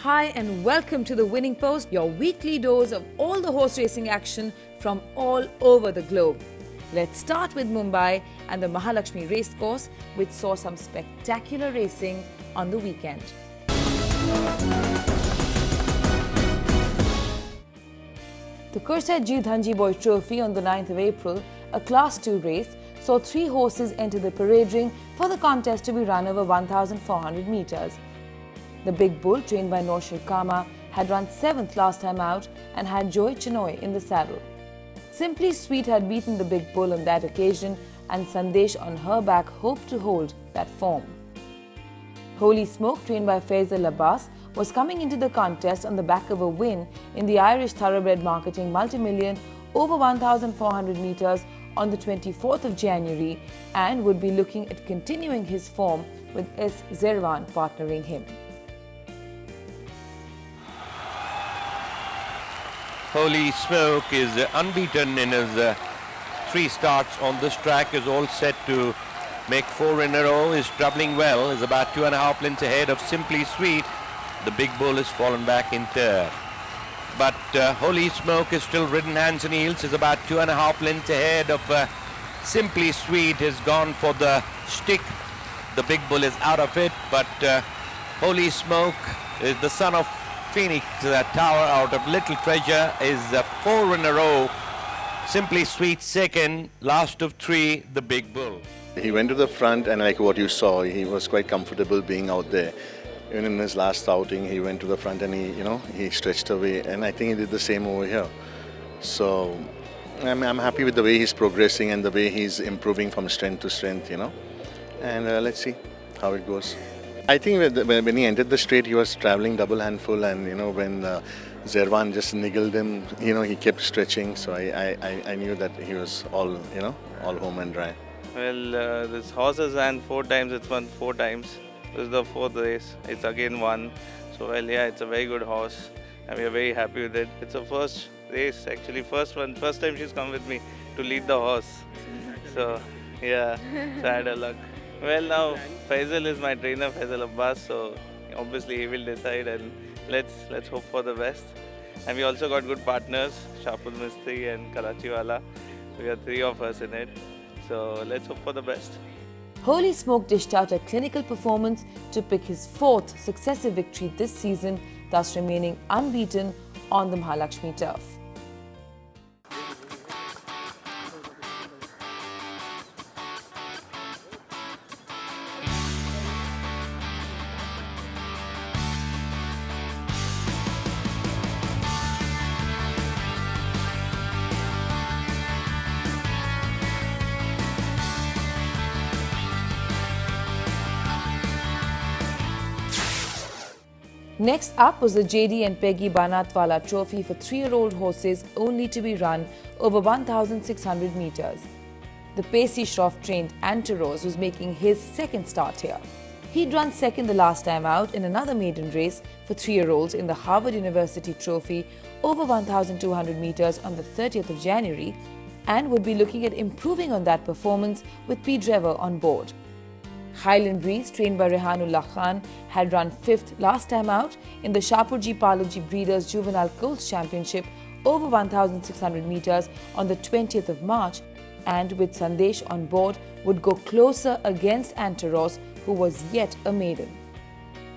Hi and welcome to the Winning Post, your weekly dose of all the horse racing action from all over the globe. Let's start with Mumbai and the Mahalakshmi racecourse, which saw some spectacular racing on the weekend. The Cursetjee Dhunjishaw Trophy on the 9th of April, a Class 2 race, saw 3 horses enter the parade ring for the contest to be run over 1,400 metres. The Big Bull, trained by Noshir Kama, had run 7th last time out and had Joy Chinoy in the saddle. Simply Sweet had beaten the Big Bull on that occasion, and Sandesh on her back hoped to hold that form. Holy Smoke, trained by Faisal Abbas, was coming into the contest on the back of a win in the Irish Thoroughbred Marketing Multimillion over 1,400 metres on the 24th of January and would be looking at continuing his form with S. Zerwan partnering him. Holy Smoke is unbeaten in his 3 starts on this track, is all set to make 4 in a row, is travelling well, is about 2.5 lengths ahead of Simply Sweet. The Big Bull has fallen back in third. But Holy Smoke is still ridden hands and heels, is about 2.5 lengths ahead of Simply Sweet, has gone for the stick. The Big Bull is out of it, but Holy Smoke is the son of Phoenix Tower out of Little Treasure, is 4 in a row. Simply Sweet second, last of 3, the Big Bull. He went to the front, and like what you saw, he was quite comfortable being out there. Even in his last outing, he went to the front and he stretched away, and I think he did the same over here. So I'm happy with the way he's progressing and the way he's improving from strength to strength, and let's see how it goes. I think when he entered the straight, he was traveling double handful, and when Zerwan just niggled him, he kept stretching. So I knew that he was all home and dry. Well, this horse has ran 4 times. It's won 4 times. This is the 4th race. It's again won. So well, yeah, it's a very good horse, and we are very happy with it. It's her first race, actually, first time she's come with me to lead the horse. So yeah, so I had a luck. Well, now Faisal is my trainer, Faisal Abbas, so obviously he will decide, and let's hope for the best. And we also got good partners, Shapul Mistri and Karachiwala. We are 3 of us in it, so let's hope for the best. Holy Smoke dished out a clinical performance to pick his 4th successive victory this season, thus remaining unbeaten on the Mahalakshmi turf. Next up was the JD and Peggy Trophy for 3-year-old horses, only to be run over 1,600 metres. The pacey Shroff-trained Antaros was making his 2nd start here. He'd run 2nd the last time out in another maiden race for 3-year-olds in the Harvard University Trophy over 1,200 metres on the 30th of January, and would be looking at improving on that performance with P. Drever on board. Highland Breeze, trained by Rehanullah Khan, had run 5th last time out in the Shapurji Palaji Breeders Juvenile Colts Championship over 1,600 metres on the 20th of March, and with Sandesh on board would go closer against Antaros, who was yet a maiden.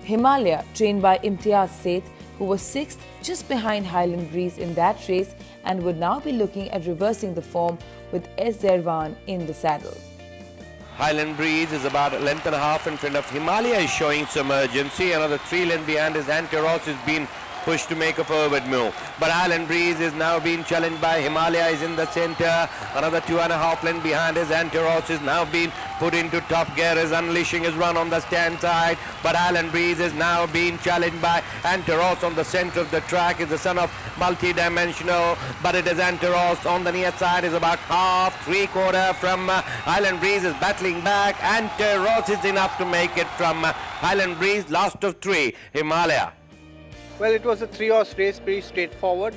Himalaya, trained by Imtiaz Seth, who was 6th just behind Highland Breeze in that race, and would now be looking at reversing the form with S. Zerwan in the saddle. Highland Breeze is about 1.5 lengths in front of Himalaya, is showing some urgency. Another 3 lengths behind his Antaros has been pushed to make a forward move. But Highland Breeze is now being challenged by Himalaya, is in the centre. Another 2.5 lengths behind his Antaros is now being put into top gear, is unleashing his run on the stand side. But Highland Breeze is now being challenged by Antaros on the centre of the track. Is the son of multi-dimensional, but it is Antaros on the near side, is about half, 3/4 from Highland Breeze, is battling back. Antaros is enough to make it from Highland Breeze, last of 3, Himalaya. Well, it was a 3-horse race, pretty straightforward.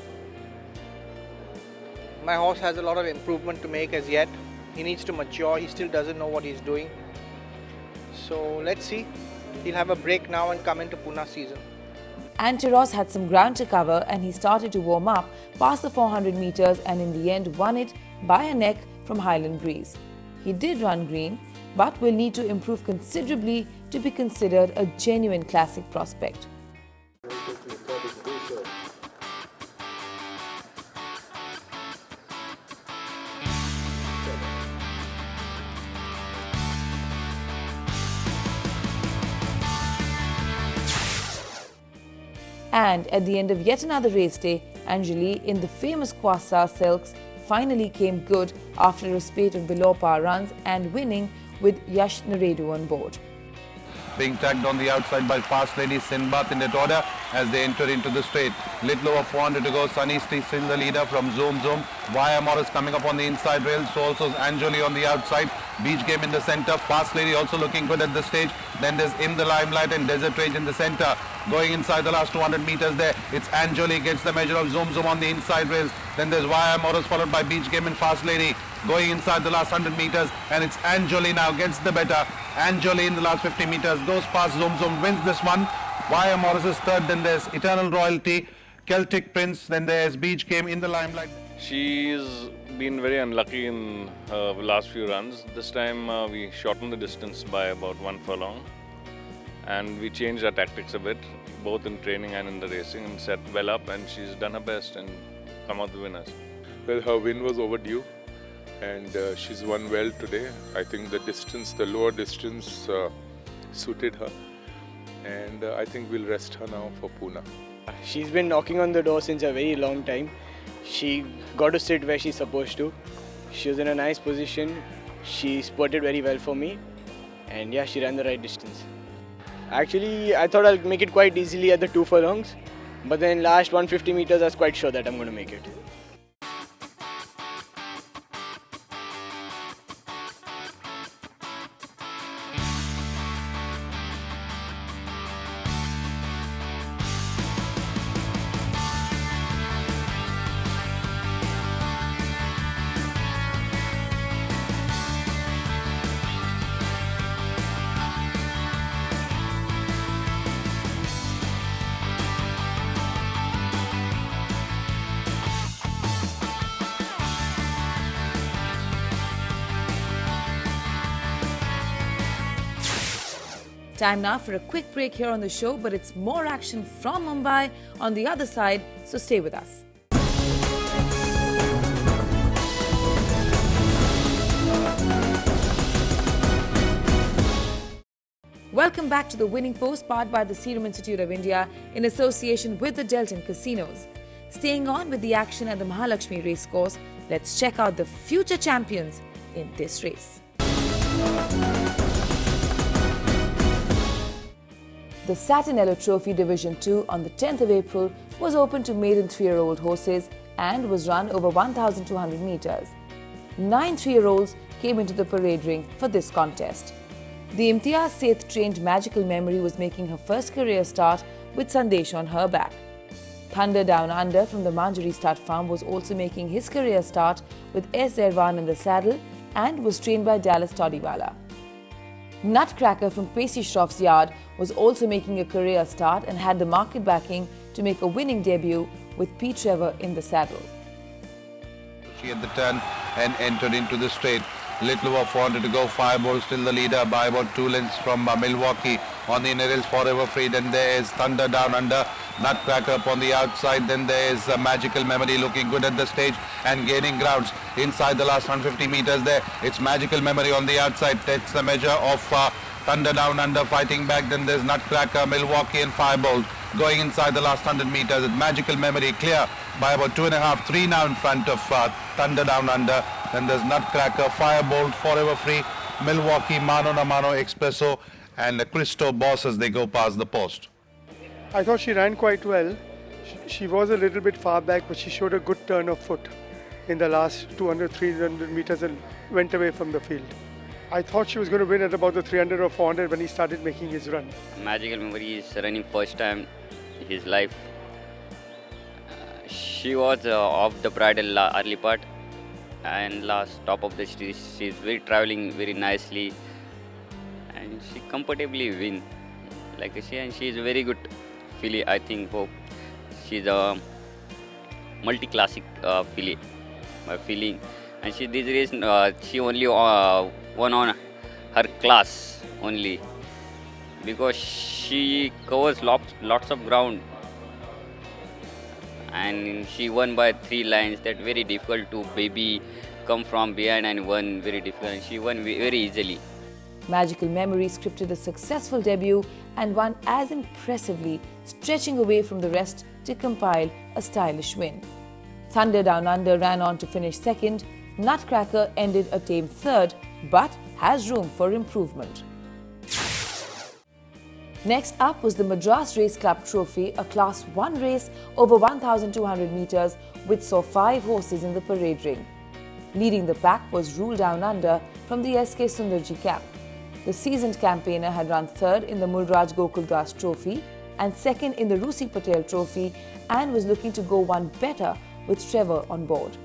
My horse has a lot of improvement to make as yet. He needs to mature. He still doesn't know what he's doing. So let's see. He'll have a break now and come into Pune season. Antiros had some ground to cover and he started to warm up past the 400 meters and in the end won it by a neck from Highland Breeze. He did run green, but will need to improve considerably to be considered a genuine classic prospect. And at the end of yet another race day, Anjali in the famous Kwasa silks finally came good after a spate of below par runs and winning with Yash Naredu on board. Being tagged on the outside by fast lady Sinbath in that order as they enter into the straight. Little over 400 to go. Sunny Street's in the leader from Zoom Zoom. Via Morris coming up on the inside rail. So also is Anjali on the outside. Beach Game in the center. Fast lady also looking good at the stage. Then there's In the Limelight and Desert Rage in the center. Going inside the last 200 meters there. It's Anjali gets the measure of Zoom Zoom on the inside rails. Then there's Via Morris followed by Beach Game and Fast Lady. Going inside the last 100 meters and it's Anjali now gets the better. Anjali in the last 50 meters goes past Zoom Zoom, wins this one. Via Morris is third, then there's Eternal Royalty, Celtic Prince, then there's Beach Game in the Limelight. She's been very unlucky in her last few runs. This time we shortened the distance by about 1 furlong and we changed our tactics a bit, both in training and in the racing, and set well up, and she's done her best and come out the winners. Well, her win was overdue and she's won well today. I think the distance, the lower distance suited her, and I think we'll rest her now for Pune. She's been knocking on the door since a very long time. She got to sit where she's supposed to. She was in a nice position. She spotted very well for me, and yeah, she ran the right distance. Actually, I thought I'll make it quite easily at the 2 furlongs, but then last 150 meters I was quite sure that I'm going to make it. Time now for a quick break here on the show, but it's more action from Mumbai on the other side, so stay with us. Welcome back to the Winning Post, powered by the Serum Institute of India in association with the Delton Casinos. Staying on with the action at the Mahalakshmi Racecourse, let's check out the future champions in this race. The Satinello Trophy Division 2 on the 10th of April was open to maiden 3-year-old horses and was run over 1,200 meters. 9 3-year-olds came into the parade ring for this contest. The Imtiaz Seth-trained Magical Memory was making her first career start with Sandesh on her back. Thunder Down Under from the Manjari Stud Farm was also making his career start with S. Zerwan in the saddle and was trained by Dallas Toddiwala. Nutcracker from Pacey Shroff's yard was also making a career start and had the market backing to make a winning debut with Pete Trevor in the saddle. She had the turn and entered into the straight. Little over 400 to go. Fireball still the leader by about 2 lengths from Milwaukee. On the inner rails, Forever Free. Then there is Thunder Down Under. Nutcracker up on the outside. Then there is Magical Memory looking good at the stage and gaining grounds inside the last 150 meters there. It's Magical Memory on the outside. Takes the measure of Thunder Down Under fighting back. Then there's Nutcracker, Milwaukee and Fireball going inside the last 100 meters. With Magical Memory clear by about 2.5, 3 now in front of Thunder Down Under. Then there's Nutcracker, Firebolt, Forever Free, Milwaukee, Mano na Mano, Espresso and Cristo Boss as they go past the post. I thought she ran quite well. She was a little bit far back, but she showed a good turn of foot in the last 200, 300 meters and went away from the field. I thought she was going to win at about the 300 or 400 when he started making his run. Magical Memory is running first time in his life. She was off the bridle early part and last top of the street. She's very traveling very nicely and she comfortably win. Like she is very good filly, I think she's a multi-classic filly, and this race she only won on her class only because she covers lots of ground, and she won by 3 lines. That very difficult to baby come from behind and won, very difficult, and she won very easily. Magical Memory scripted a successful debut and won as impressively, stretching away from the rest to compile a stylish win. Thunder Down Under ran on to finish second. Nutcracker ended a tame third, but has room for improvement. Next up was the Madras Race Club Trophy, a Class 1 race over 1,200 metres which saw 5 horses in the parade ring. Leading the pack was Rule Down Under from the SK Sundarji camp. The seasoned campaigner had run third in the Mulraj Gokuldas Trophy and second in the Rusi Patel Trophy and was looking to go one better with Trevor on board.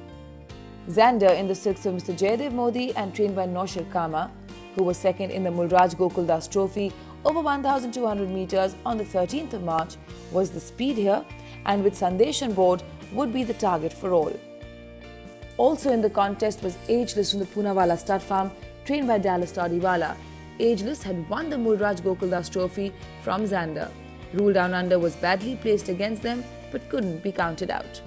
Xander in the silks of Mr. Jayadev Modi and trained by Naushir Kama, who was second in the Mulraj Gokuldas Trophy over 1,200 metres on the 13th of March, was the speed here and with Sandesh on board would be the target for all. Also in the contest was Ageless from the Poonawalla stud farm, trained by Dallas Todiwala. Ageless had won the Mulraj Gokuldas Trophy from Xander. Rule Down Under was badly placed against them but couldn't be counted out.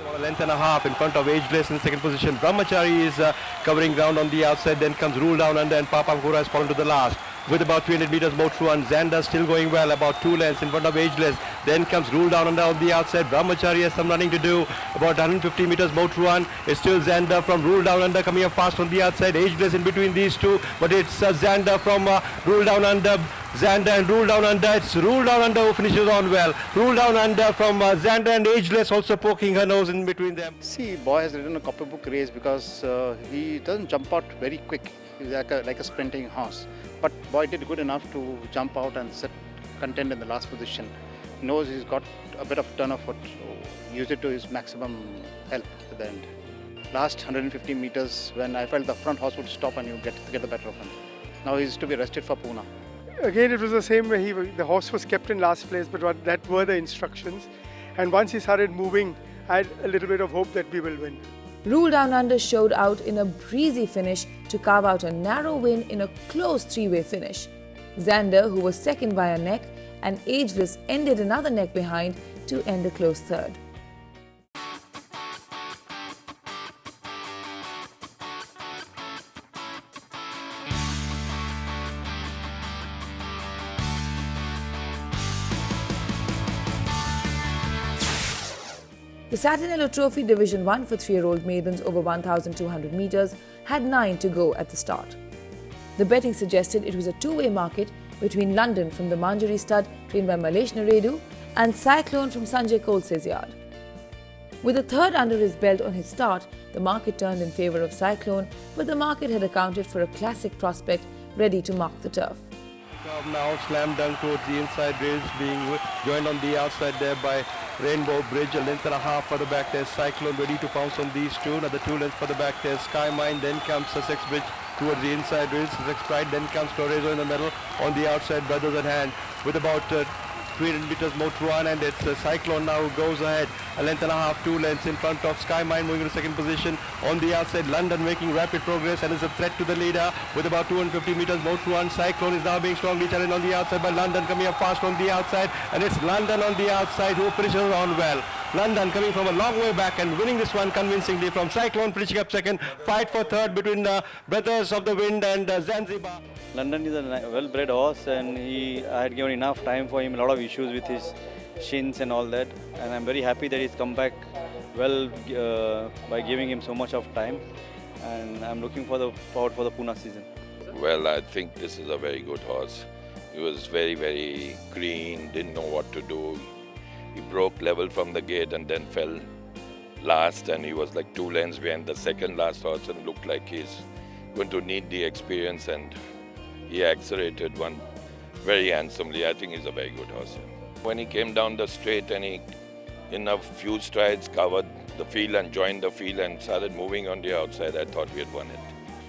About a length and a half in front of Ageless in second position. Brahmachari is covering ground on the outside. Then comes Rule Down Under and Papa Gora has fallen to the last. With about 300 metres more through and Xander still going well, about 2 lengths in front of Ageless. Then comes Rule Down Under on the outside. Brahmachari has some running to do. About 150 metres more through and it's still Xander from Rule Down Under coming up fast on the outside. Ageless in between these two, but it's Xander from Rule Down Under. Xander and Rule Down Under. It's Rule Down Under who finishes on well. Rule Down Under from Xander and Ageless also poking her nose in between them. See, boy has ridden a copybook race because he doesn't jump out very quick. He's like a sprinting horse. But boy did good enough to jump out and contend in the last position. Knows he's got a bit of turn of foot, so use it to his maximum help at the end. Last 150 meters when I felt the front horse would stop and you get the better of him. Now he's to be rested for Pune. Again, it was the same way the horse was kept in last place, but that were the instructions. And once he started moving, I had a little bit of hope that we will win. Rule Down Under showed out in a breezy finish to carve out a narrow win in a close 3-way finish. Xander, who was second by a neck, and Ageless ended another neck behind to end a close third. The Satinello Trophy Division 1 for 3-year-old maidens over 1,200 metres had 9 to go at the start. The betting suggested it was a 2-way market between London from the Manjari stud trained by Malesh Naredu and Cyclone from Sanjay Kolse's yard. With a third under his belt on his start, the market turned in favour of Cyclone, but the market had accounted for a classic prospect ready to mark the turf. Now slam dunk towards the inside rails, being joined on the outside there by Rainbow Bridge. A length and a half for the back there. Cyclone ready to pounce on these two. Another 2 lengths for the back there. Sky Mine. Then comes Sussex Bridge towards the inside rails. Sussex Pride. Then comes Torrezo in the middle. On the outside, Brothers at hand with about 300 metres more to run, and it's Cyclone now who goes ahead. A length and a half, 2 lengths in front of Sky Mine, moving to second position. On the outside, London making rapid progress and is a threat to the leader with about 250 metres more to run. Cyclone is now being strongly challenged on the outside by London, coming up fast on the outside, and it's London on the outside who finishes on well. London coming from a long way back and winning this one convincingly from Cyclone, finishing up second. Fight for third between Brothers of the Wind and Zanzibar. London is a well-bred horse, and I had given enough time for him. A lot of issues with his shins and all that, and I'm very happy that he's come back well by giving him so much of time, and I'm looking forward for the Pune season. Well, I think this is a very good horse. He was very, very green, didn't know what to do. He broke level from the gate and then fell last, and he was like 2 lengths behind the second last horse and looked like he's going to need the experience, and he accelerated one very handsomely. I think he's a very good horse. When he came down the straight and he, in a few strides, covered the field and joined the field and started moving on the outside, I thought we had won it.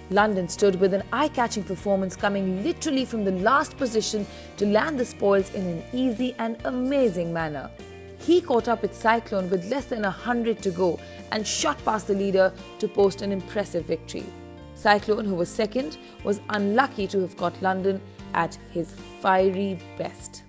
London stood with an eye-catching performance, coming literally from the last position to land the spoils in an easy and amazing manner. He caught up with Cyclone with less than 100 to go and shot past the leader to post an impressive victory. Cyclone, who was second, was unlucky to have caught London at his fiery best.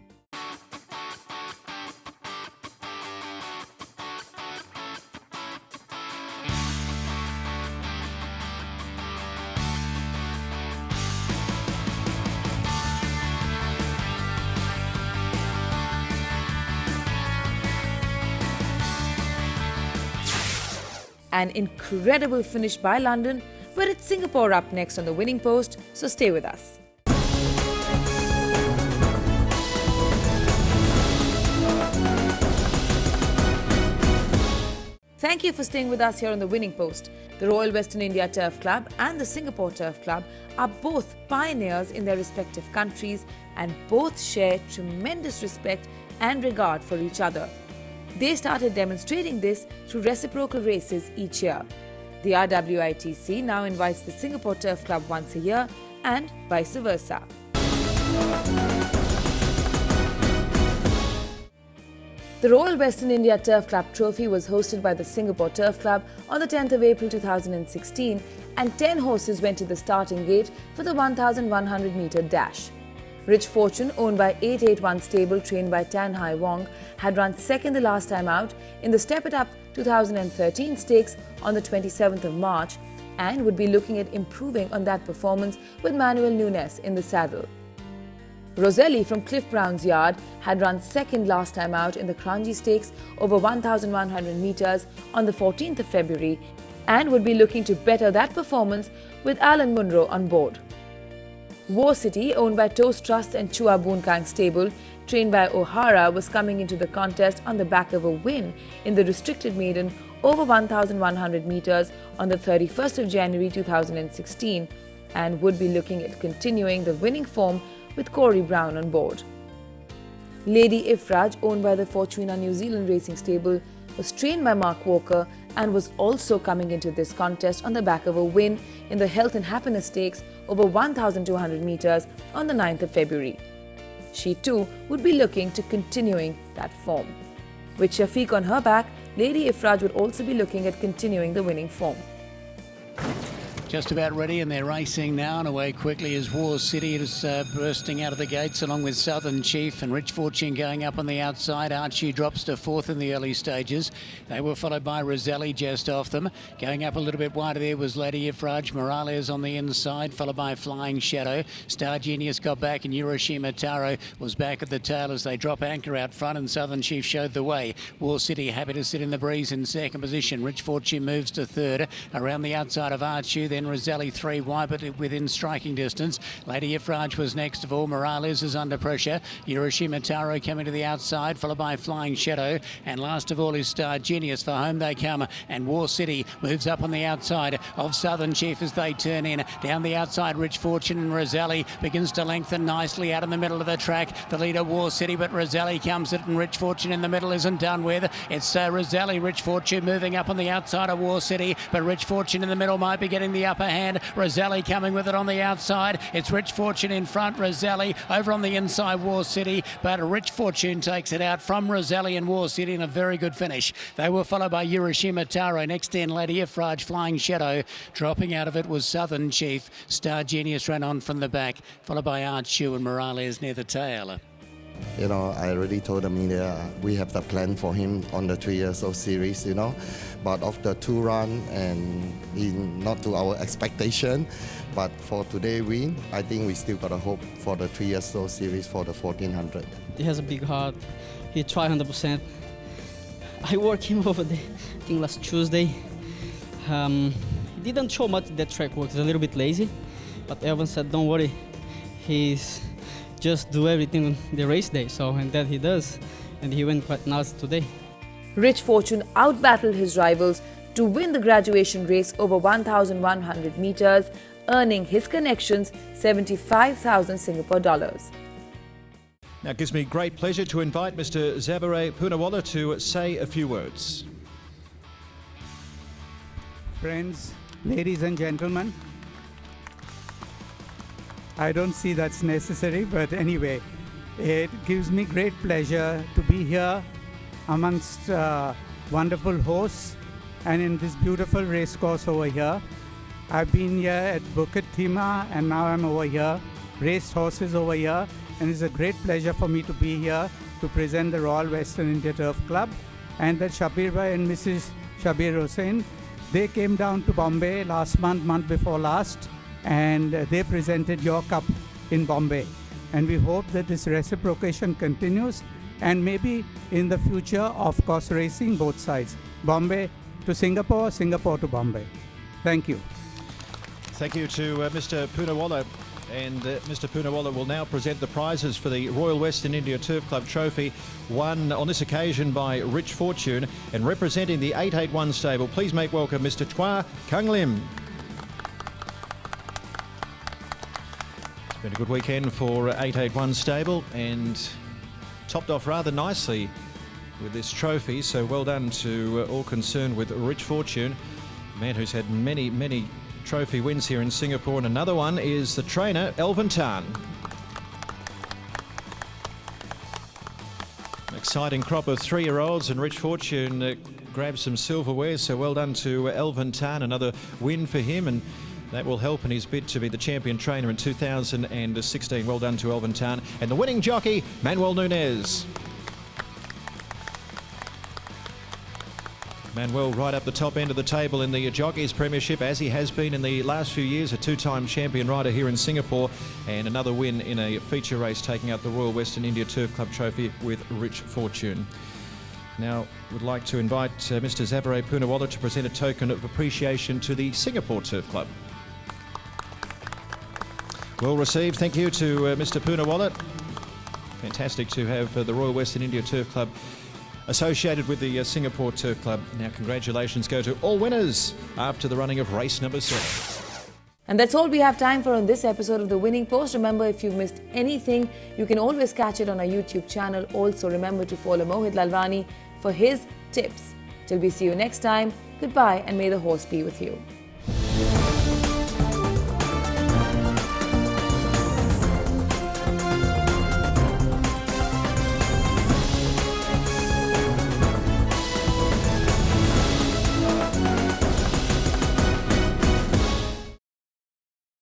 An incredible finish by London, but it's Singapore up next on the winning post, so stay with us. Thank you for staying with us here on the winning post. The Royal Western India Turf Club and the Singapore Turf Club are both pioneers in their respective countries and both share tremendous respect and regard for each other. They started demonstrating this through reciprocal races each year. The RWITC now invites the Singapore Turf Club once a year and vice versa. The Royal Western India Turf Club Trophy was hosted by the Singapore Turf Club on the 10th of April 2016, and 10 horses went to the starting gate for the 1,100-metre dash. Rich Fortune, owned by 881 stable trained by Tan Hai Wong, had run second the last time out in the Step It Up 2013 stakes on the 27th of March and would be looking at improving on that performance with Manuel Nunes in the saddle. Roselli from Cliff Brown's yard had run second last time out in the Kranji stakes over 1,100 metres on the 14th of February and would be looking to better that performance with Alan Munro on board. War City, owned by Toast Trust and Chua Boon Kang stable, trained by O'Hara, was coming into the contest on the back of a win in the restricted maiden over 1,100 metres on the 31st of January 2016 and would be looking at continuing the winning form with Corey Brown on board. Lady Ifraj, owned by the Fortuna New Zealand racing stable, was trained by Mark Walker and was also coming into this contest on the back of a win in the Health and Happiness Stakes over 1,200 metres on the 9th of February. She too would be looking to continuing that form. With Shafiq on her back, Lady Ifraj would also be looking at continuing the winning form. Just about ready, and they're racing now, and away quickly is War City. It is bursting out of the gates along with Southern Chief, and Rich Fortune going up on the outside. Archie drops to fourth in the early stages. They were followed by Roselli just off them. Going up a little bit wider there was Lady Ifraj. Morales on the inside, followed by Flying Shadow. Star Genius got back, and Hiroshima Taro was back at the tail as they drop anchor out front, and Southern Chief showed the way. War City happy to sit in the breeze in second position. Rich Fortune moves to third. Around the outside of Archie, then Roselli 3 wide, but within striking distance. Lady Ifraj was next of all. Morales is under pressure. Hiroshima Taro coming to the outside, followed by Flying Shadow, and last of all is Star Genius. For home they come, and War City moves up on the outside of Southern Chief as they turn in. Down the outside, Rich Fortune, and Roselli begins to lengthen nicely out in the middle of the track. The leader, War City, but Roselli comes it, and Rich Fortune in the middle isn't done with. It's Roselli, Rich Fortune moving up on the outside of War City, but Rich Fortune in the middle might be getting the upper hand. Roselli coming with it on the outside. It's Rich Fortune in front. Roselli over on the inside, War City, but Rich Fortune takes it out from Roselli and War City in a very good finish. They were followed by Hiroshima Taro. Next in, Lady Ifraj, Flying Shadow. Dropping out of it was Southern Chief. Star Genius ran on from the back, followed by Archu and Morales near the tail. You know, I already told the media we have the plan for him on the 3 years old series, you know. But after 2 runs and not to our expectation, but for today win, I think we still got a hope for the 3 years old series for the 1400. He has a big heart. He tried 100%. I worked him over there, I think last Tuesday. He didn't show much that track work. He's a little bit lazy, but Evan said, don't worry, he's just do everything on the race day, and that he does, and he went quite nice today. Rich Fortune outbattled his rivals to win the graduation race over 1,100 metres, earning his connections 75,000 Singapore dollars. Now it gives me great pleasure to invite Mr. Zabare Poonawalla to say a few words. Friends, ladies and gentlemen, I don't see that's necessary, but anyway, it gives me great pleasure to be here amongst wonderful hosts and in this beautiful race course over here. I've been here at Bukit Timah and now I'm over here, raced horses over here, and it's a great pleasure for me to be here to present the Royal Western India Turf Club. And that Shabir Bhai and Mrs. Shabir Hussain, they came down to Bombay last month before last, and they presented your cup in Bombay. And we hope that this reciprocation continues, and maybe in the future, of course, racing both sides. Bombay to Singapore, Singapore to Bombay. Thank you. Thank you to Mr. Poonawalla. And Mr. Poonawalla will now present the prizes for the Royal Western India Turf Club Trophy, won on this occasion by Rich Fortune. And representing the 881 stable, please make welcome Mr. Chua Kung Lim. It's been a good weekend for 881 stable and topped off rather nicely with this trophy. So well done to all concerned with Rich Fortune, a man who's had many trophy wins here in Singapore, and another one is the trainer Elvin Tan. An exciting crop of 3-year-olds, and Rich Fortune grabbed some silverware, so well done to Elvin Tan, another win for him, and that will help in his bid to be the champion trainer in 2016. Well done to Elvin Tan. And the winning jockey, Manuel Nunez. Manuel right up the top end of the table in the Jockeys Premiership, as he has been in the last few years, a 2-time champion rider here in Singapore, and another win in a feature race taking out the Royal Western India Turf Club Trophy with Rich Fortune. Now, would like to invite Mr. Zabaray Poonawalla to present a token of appreciation to the Singapore Turf Club. Well received. Thank you to Mr. Poonawalla. Fantastic to have the Royal Western India Turf Club associated with the Singapore Turf Club. Now congratulations go to all winners after the running of race number 7. And that's all we have time for on this episode of The Winning Post. Remember, if you've missed anything, you can always catch it on our YouTube channel. Also, remember to follow Mohit Lalwani for his tips. Till we see you next time, goodbye and may the horse be with you.